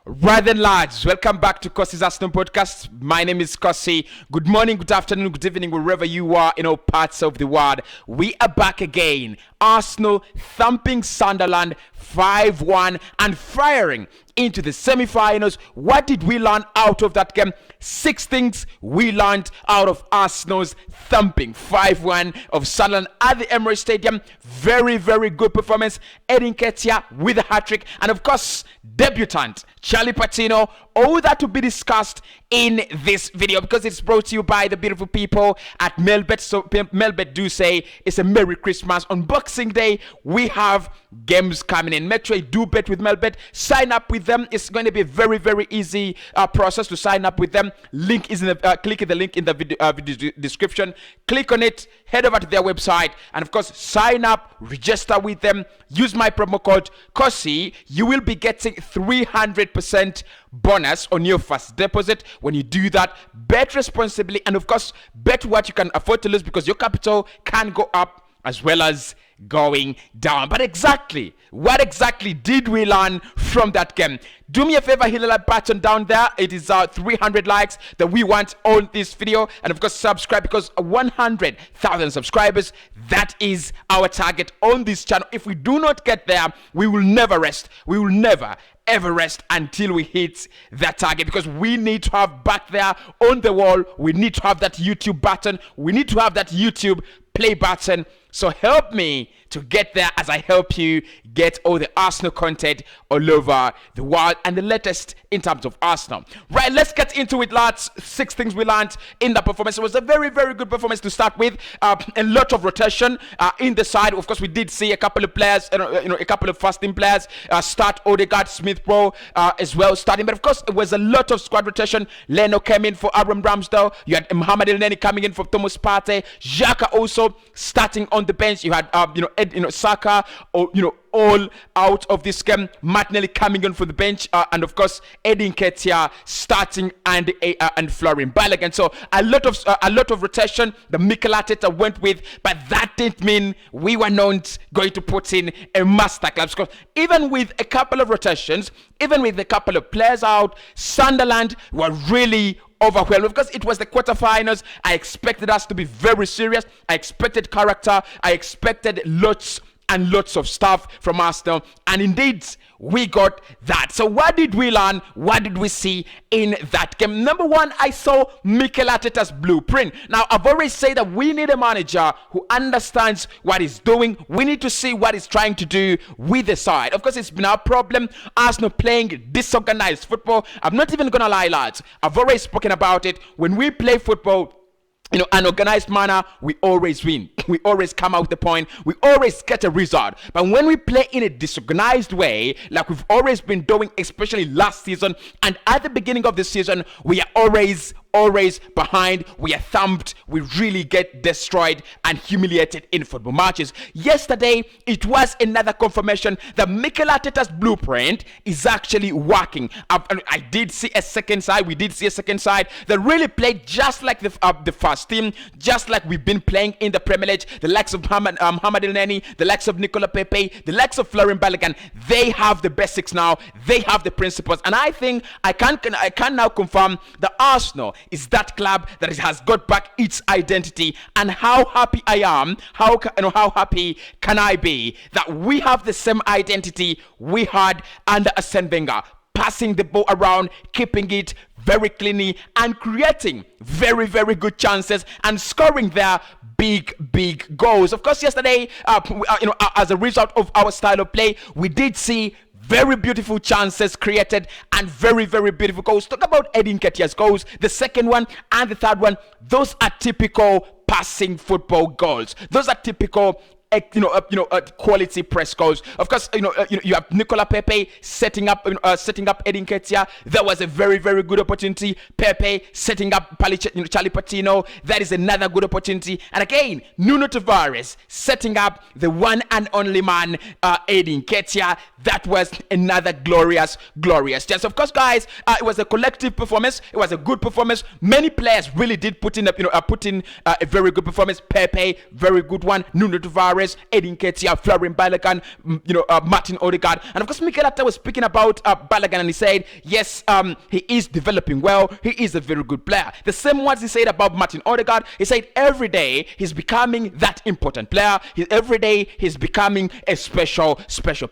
Right then, lads, welcome back to Cossy's Arsenal podcast. My name is Cossy. Good morning, good afternoon, good evening, wherever you are in all parts of the world. We are back again. Arsenal thumping Sunderland 5-1 and firing into the semi-finals. What did we learn out of that game? 6 things we learned out of Arsenal's thumping 5-1 of Sunderland at the Emirates Stadium. Very, very good performance. Edin Ketia with a hat-trick. And of course, debutant Charlie Patino. All that to be discussed in this video because it's brought to you by the beautiful people at Melbet. So Melbet do say it's a Merry Christmas. On Boxing Day, we have games coming in. Make sure you do bet with Melbet. Sign up with them. It's going to be a very, very easy process to sign up with them. Link is in the click the link in the video description. Click on it. Head over to their website and of course sign up. Register with them. Use my promo code Cossy. You will be getting 300% bonus on your first deposit. When you do that, bet responsibly and of course bet what you can afford to lose because your capital can go up as well as going down. But what exactly did we learn from that game? Do me a favor, hit the like button down there. It is 300 likes that we want on this video, and of course subscribe because 100,000 subscribers, that is our target on this channel. If we do not get there, we will never rest. We will never ever rest until we hit that target because we need to have back there on the wall. We need to have that YouTube button. We need to have that YouTube play button. So help me to get there as I help you get all the Arsenal content all over the world and the latest in terms of Arsenal. Right, let's get into it, lads. 6 things we learned in the performance. It was a very, very good performance to start with. A lot of rotation in the side. Of course, we did see a couple of players, a couple of first-team players start. Odegaard, Smith-Rowe as well starting. But of course, it was a lot of squad rotation. Leno came in for Aaron Ramsdale. You had Mohamed Elneny coming in for Thomas Partey. Xhaka also starting on the bench. You had Saka, all out of this game. Martinelli coming in for the bench, and of course Edin Ketia starting and Florian Balogun. So a lot of rotation. The Mikel Arteta went with, but that didn't mean we were not going to put in a masterclass. Because even with a couple of rotations, even with a couple of players out, Sunderland were really overwhelmed because it was the quarterfinals. I expected us to be very serious. I expected character. I expected lots and lots of stuff from Arsenal, and indeed we got that. So what did we learn? What did we see in that game? Number one, I saw Mikel Arteta's blueprint. Now, I've always said that we need a manager who understands what he's doing. We need to see what he's trying to do with the side. Of course, it's been our problem. Arsenal playing disorganized football. I'm not even gonna lie, lads. I've always spoken about it. When we play football, an organized manner, we always win. We always come out with the point. We always get a result. But when we play in a disorganized way, like we've always been doing, especially last season and at the beginning of the season, we are always behind. We are thumped. We really get destroyed and humiliated in football matches. Yesterday, it was another confirmation that Mikel Arteta's blueprint is actually working. I did see a second side. We did see a second side that really played just like the first team, just like we've been playing in the Premier League. The likes of Mohamed Elneny, the likes of Nicola Pepe, the likes of Florian Balogun. They have the basics now. They have the principles, and I think I can now confirm that Arsenal is that club that has got back its identity. And how happy I am, how happy can I be that we have the same identity we had under Arsene Wenger, passing the ball around, keeping it very cleanly and creating very, very good chances and scoring their big goals. Of course, yesterday, as a result of our style of play, we did see very beautiful chances created and very, very beautiful goals. Talk about Edin Ketia's goals, the second one and the third one. Those are typical passing football goals. Those are typical quality press goals. Of course, you have Nicola Pepe setting up Edin Ketia. That was a very, very good opportunity. Pepe setting up Charlie Patino. That is another good opportunity. And again, Nuno Tavares setting up the one and only man, Edin Ketia. That was another glorious chance. Of course, guys, it was a collective performance. It was a good performance. Many players really did put in a very good performance. Pepe, very good one. Nuno Tavares, Tavares, Edin Ketia, Florian Balogun, Martin Odegaard. And of course, Mikel Arteta was speaking about Balogun, and he said, yes, he is developing well. He is a very good player. The same words he said about Martin Odegaard. He said every day he's becoming that important player. Every day he's becoming a special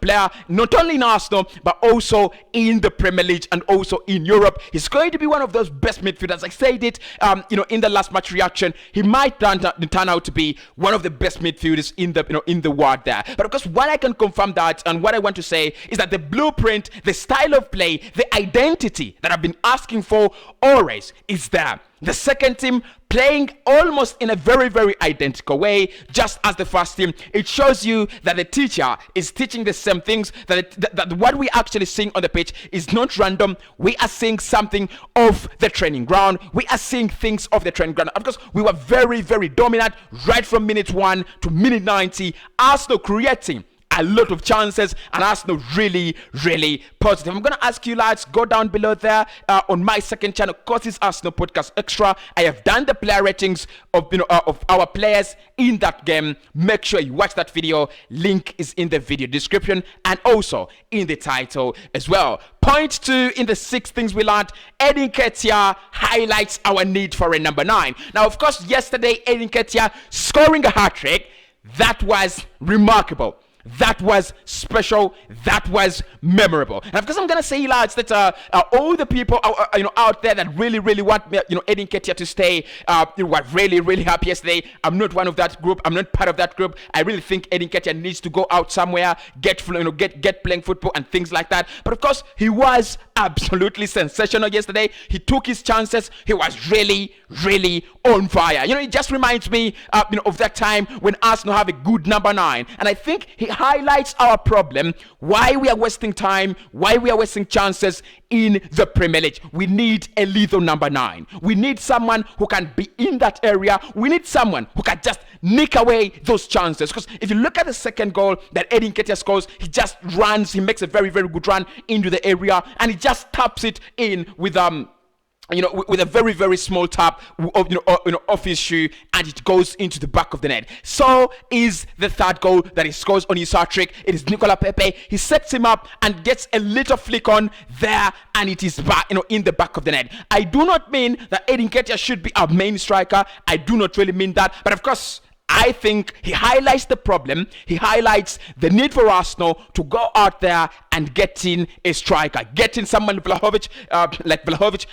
player, not only in Arsenal, but also in the Premier League and also in Europe. He's going to be one of those best midfielders. I said it, in the last match reaction. He might turn out to be one of the best midfielders in the world there. But of course, what I can confirm that, and what I want to say is that the blueprint, the style of play, the identity that I've been asking for always is there. The second team playing almost in a very, very identical way, just as the first team. It shows you that the teacher is teaching the same things, that what we actually seeing on the pitch is not random. We are seeing something of the training ground. We are seeing things of the training ground. Of course, we were very, very dominant right from minute 1 to minute 90. Arsenal creating a lot of chances, and Arsenal really, really positive. I'm going to ask you lads, go down below there on my second channel, Cossy's Arsenal Podcast Extra. I have done the player ratings of our players in that game. Make sure you watch that video. Link is in the video description and also in the title as well. Point 2 in the 6 things we learned. Edin Ketia highlights our need for a number 9. Now, of course, yesterday Edin Ketia scoring a hat-trick, that was remarkable. That was special. That was memorable. And of course, I'm gonna say, lads, that all the people out there that really, really want Edin Ketia to stay, were really, really happy yesterday. I'm not one of that group. I'm not part of that group. I really think Edin Ketia needs to go out somewhere, get playing football and things like that. But of course, he was absolutely sensational yesterday. He took his chances. He was really, really on fire. It just reminds me, of that time when Arsenal have a good number 9, and I think he highlights our problem, why we are wasting time, why we are wasting chances in the Premier League. We need a lethal number 9. We need someone who can be in that area. We need someone who can just nick away those chances. Because if you look at the second goal that Edin Ketia scores, he just runs, he makes a very, very good run into the area, and he just taps it in with with a very, very small tap off his shoe, and it goes into the back of the net. So is the third goal that he scores on his hat-trick. It is Nicola Pepe. He sets him up and gets a little flick on there, and it is back, in the back of the net. I do not mean that Edin Ketia should be our main striker. I do not really mean that. But of course, I think he highlights the problem. He highlights the need for Arsenal to go out there and get in a striker. Get in someone like Vlahovic.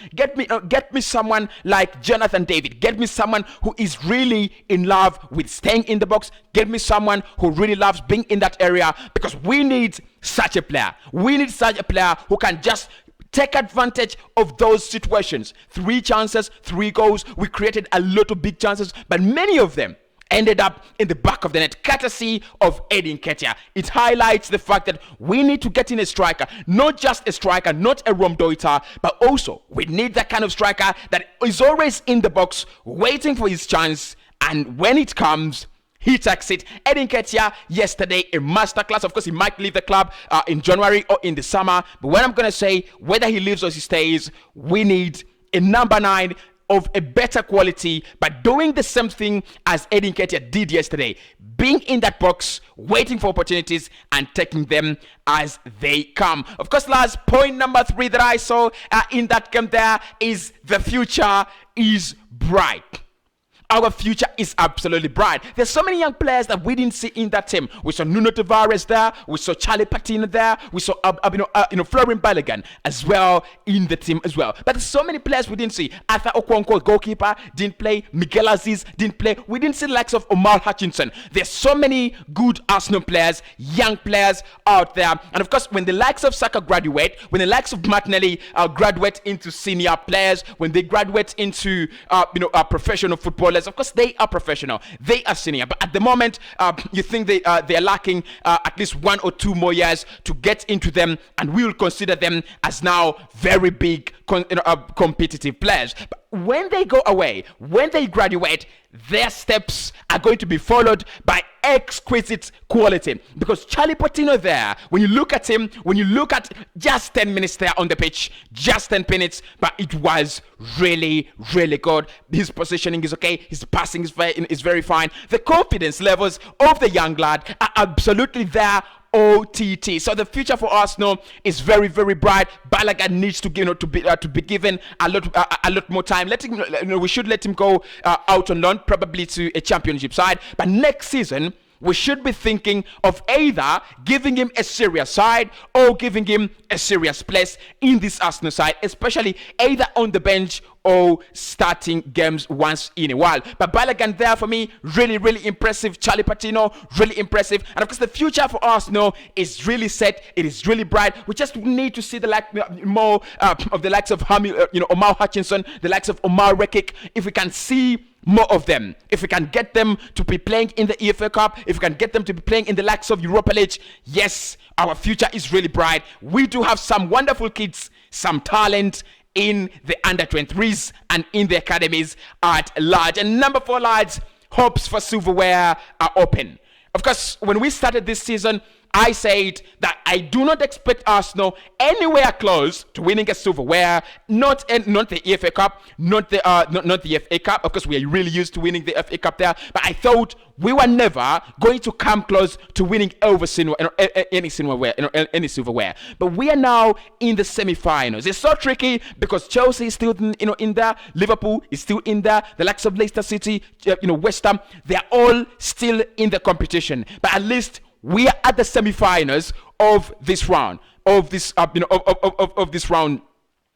Get me someone like Jonathan David. Get me someone who is really in love with staying in the box. Get me someone who really loves being in that area, because we need such a player. We need such a player who can just take advantage of those situations. 3 chances, 3 goals. We created a lot of big chances, but many of them ended up in the back of the net, courtesy of Edin Ketia. It highlights the fact that we need to get in a striker, not just a striker, not a Rom Doita, but also we need that kind of striker that is always in the box, waiting for his chance, and when it comes, he takes it. Edin Ketia yesterday, a masterclass. Of course, he might leave the club in January or in the summer, but what I'm going to say, whether he leaves or he stays, we need a number 9 of a better quality, but doing the same thing as Edin Ketia did yesterday, being in that box, waiting for opportunities and taking them as they come. Of course, last point number 3 that I saw in that game there is the future is bright. Our future is absolutely bright. There's so many young players that we didn't see in that team. We saw Nuno Tavares there. We saw Charlie Patino there. We saw Florian Balogun as well in the team as well. But there's so many players we didn't see. Arthur Okonkwo, goalkeeper, didn't play. Miguel Aziz didn't play. We didn't see the likes of Omar Hutchinson. There's so many good Arsenal players, young players out there. And of course, when the likes of Saka graduate, when the likes of Martinelli graduate into senior players, when they graduate into professional footballers, of course, they are professional. They are senior. But at the moment, you think they are lacking at least 1 or 2 more years to get into them, and we will consider them as now very big competitive players. But when they go away, when they graduate, their steps are going to be followed by exquisite quality. Because Charlie Patino there, when you look at him, when you look at just 10 minutes there on the pitch, just 10 minutes, but it was really, really good. His positioning is okay. His passing is very fine. The confidence levels of the young lad are absolutely there. OTT. So the future for Arsenal is very, very bright. Balogun needs to, to be given a lot more time. We should let him go out on loan, probably to a championship side. But next season, we should be thinking of either giving him a serious side or giving him a serious place in this Arsenal side, especially either on the bench or starting games once in a while. But Balogun there for me, really, really impressive. Charlie Patino, really impressive. And of course, the future for Arsenal is really set. It is really bright. We just need to see more of the likes of Omar Hutchinson, the likes of Omar Rekik. If we can see more of them, if we can get them to be playing in the EFL Cup, if we can get them to be playing in the likes of Europa League, yes, our future is really bright. We do have some wonderful kids, some talent in the under-23s and in the academies at large. And number 4, lads, hopes for Silverware are open. Of course, when we started this season, I said that I do not expect Arsenal anywhere close to winning a Silverware, not the EFA Cup, not the FA Cup. Of course, we are really used to winning the FA Cup there, but I thought we were never going to come close to winning over any Silverware. But we are now in the semi-finals. It's so tricky because Chelsea is still in there, Liverpool is still in there, the likes of Leicester City, West Ham, they are all still in the competition. But at least we are at the semi-finals of this round, of this this round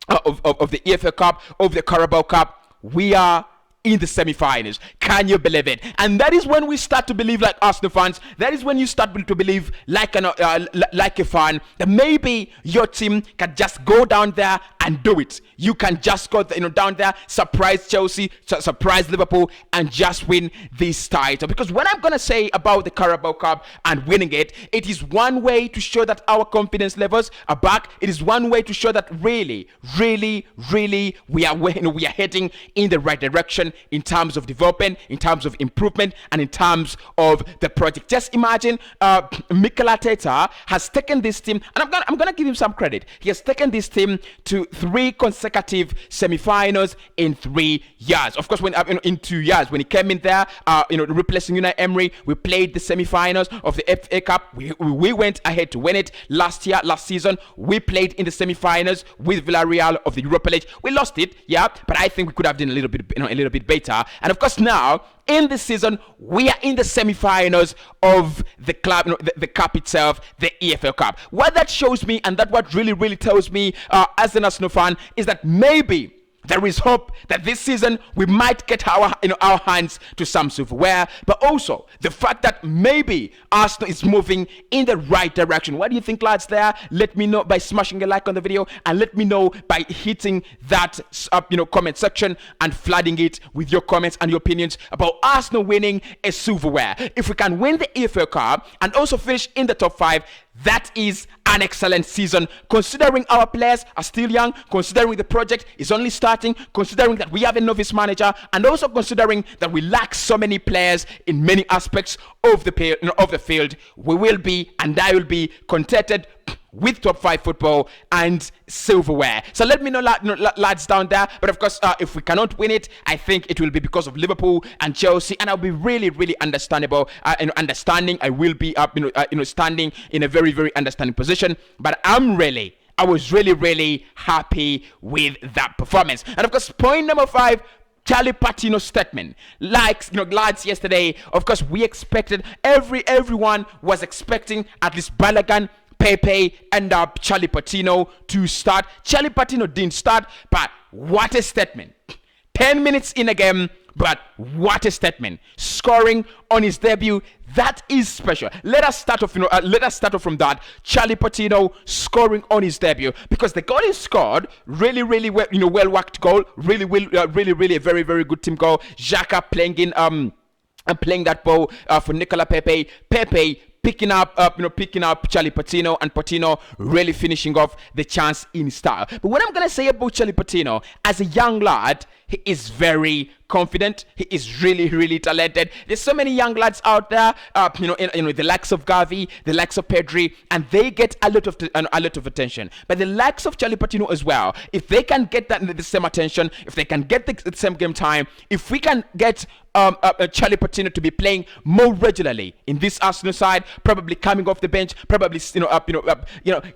of the EFL Cup, of the Carabao Cup. We are in the semi-finals. Can you believe it? And that is when we start to believe, like Arsenal fans, that is when you start to believe like a fan, that maybe your team can just go down there and do it. You can just go down there, surprise Chelsea, surprise Liverpool, and just win this title. Because what I'm going to say about the Carabao Cup and winning it, it is one way to show that our confidence levels are back. It is one way to show that really, really, really we are heading in the right direction in terms of development, in terms of improvement, and in terms of the project. Just imagine Mikel Arteta has taken this team, and I'm gonna give him some credit. He has taken this team to 3 consecutive semi-finals in 3 years. Of course, when in 2 years, when he came in there, replacing Unai Emery, we played the semi-finals of the FA Cup. We went ahead to win it last season. We played in the semi-finals with Villarreal of the Europa League. We lost it, yeah, but I think we could have done a little bit better. And of course, now in this season, we are in the semi-finals of the club, the cup itself, the EFL Cup. What that shows me, and that what really, really tells me as an Arsenal fan, is that maybe there is hope that this season we might get our hands to some silverware, but also the fact that maybe Arsenal is moving in the right direction. What do you think, lads? There, let me know by smashing a like on the video, and let me know by hitting that comment section and flooding it with your comments and your opinions about Arsenal winning a silverware. If we can win the EFL Cup and also finish in the top 5, that is an excellent season, considering our players are still young, considering the project is only starting, considering that we have a novice manager, and also considering that we lack so many players in many aspects of the field. We will be, and I will be, contented with top 5 football and silverware. So let me know, lads down there. But of course, if we cannot win it, I think it will be because of Liverpool and Chelsea, and I'll be really, really understanding. I will be standing in a very, very understanding position. But I was really, really happy with that performance. And of course, point number 5, Charlie Patino's statement. Lads, yesterday, of course, we expected, everyone was expecting at least Balogun, Pepe, and Charlie Patino to start. Charlie Patino didn't start, but what a statement. 10 minutes in a game, but what a statement. Scoring on his debut, that is special. Let us start off from that. Charlie Patino scoring on his debut, because the goal he scored, really, really well, well worked goal, really, really a very, very good team goal. Xhaka playing that ball for Nicola Pepe. Pepe picking up Charlie Patino, and Patino really finishing off the chance in style. But what I'm gonna say about Charlie Patino, as a young lad, He is very confident. He is really, really talented. There's so many young lads out there, the likes of Gavi, the likes of Pedri, and they get a lot of attention. But the likes of Charlie Patino as well, if they can get the same attention, if they can get the same game time, if we can get Charlie Patino to be playing more regularly in this Arsenal side, probably coming off the bench, probably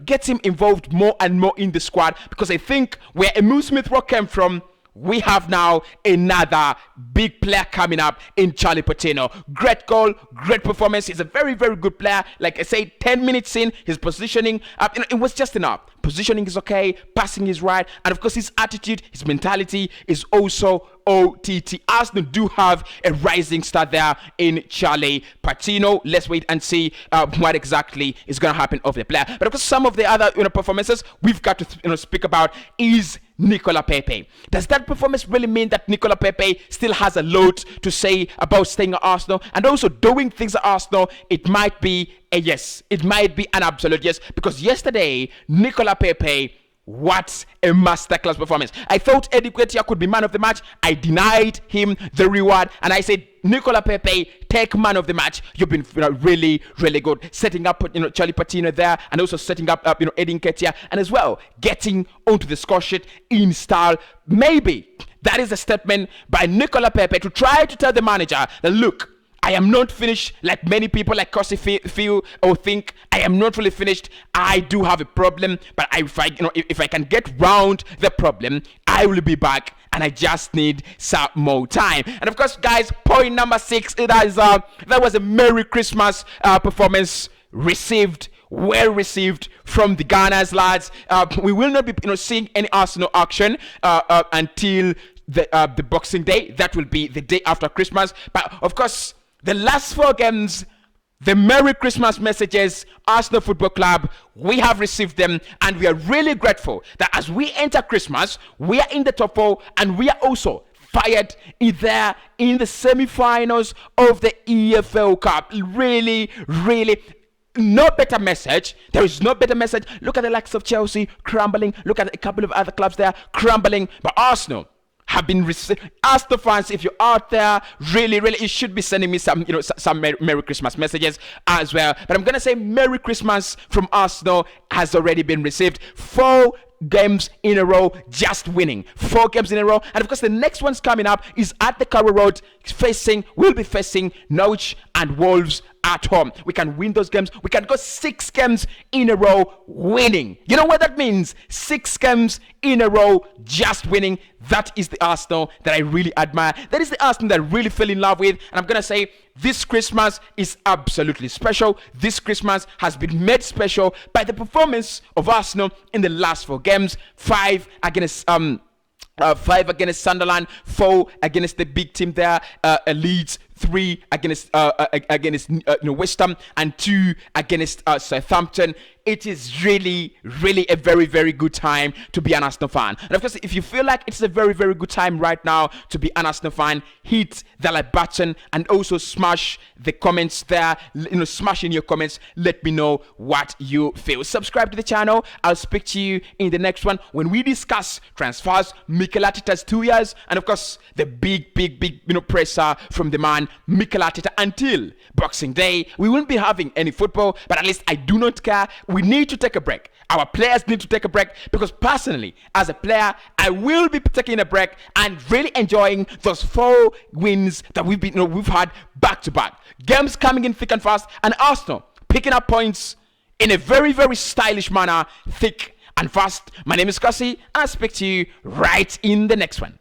gets him involved more and more in the squad, because I think where Emile Smith Rowe came from, we have now another big player coming up in Charlie Patino. Great goal, great performance. He's a very, very good player. Like I say, 10 minutes in, his positioning, it was just enough. Positioning is okay, passing is right, and of course his attitude, his mentality is also OTT. Arsenal do have a rising star there in Charlie Patino. Let's wait and see what exactly is going to happen of the player. But of course, some of the other performances we've got to speak about is Nicola Pepe. Does that performance really mean that Nicola Pepe still has a lot to say about staying at Arsenal and also doing things at Arsenal? It might be a yes. It might be an absolute yes, because yesterday, Nicola Pepe, what a masterclass performance. I thought Eddie Nketiah could be man of the match. I denied him the reward, and I said, Nicola Pepe, take man of the match. You've been really, really good. Setting up Charlie Patino there, and also setting up Eddie Nketiah, and as well getting onto the score sheet in style. Maybe that is a statement by Nicola Pepe to try to tell the manager that, look, I am not finished like many people like Cossy feel or think. I am not really finished. I do have a problem, but if I can get round the problem, I will be back, and I just need some more time. And of course, guys, point number 6, that was a Merry Christmas performance well received from the Gunners, lads. We will not be seeing any Arsenal action until the Boxing Day. That will be the day after Christmas. But of course, the last 4 games, the Merry Christmas messages, Arsenal Football Club, we have received them, and we are really grateful that as we enter Christmas, we are in the top 4, and we are also fired there in the semi-finals of the EFL Cup. Really, really, no better message. There is no better message. Look at the likes of Chelsea crumbling. Look at a couple of other clubs there crumbling. But Arsenal have been Arsenal fans, if you're out there, really, you should be sending me some Merry Christmas messages as well. But I'm gonna say Merry Christmas from Arsenal has already been received. 4 games in a row, just winning. 4 games in a row, and of course the next one's coming up is at the Carrow Road. We'll be facing Norwich and Wolves at home. We can win those games. We can go 6 games in a row winning. You know what that means? 6 games in a row just winning. That is the Arsenal that I really admire. That is the Arsenal that I really fell in love with. And I'm gonna say this Christmas is absolutely special. This Christmas has been made special by the performance of Arsenal in the last 4 games. 5 against 5 against Sunderland, 4 against the big team there, Leeds, 3 against West Ham, and 2 against Southampton. It is really, really a very, very good time to be an Arsenal fan. And of course, if you feel like it's a very, very good time right now to be an Arsenal fan, hit the like button and also smash the comments there. Smash in your comments. Let me know what you feel. Subscribe to the channel. I'll speak to you in the next one when we discuss transfers, Mikel Arteta's 2 years, and of course the big presser from the man Mikel Arteta until Boxing Day. We won't be having any football, but at least I do not care. We need to take a break. Our players need to take a break, because personally, as a player, I will be taking a break and really enjoying those 4 wins that we've had back to back. Games coming in thick and fast, and Arsenal picking up points in a very, very stylish manner, thick and fast. My name is Cossy, and I'll speak to you right in the next one.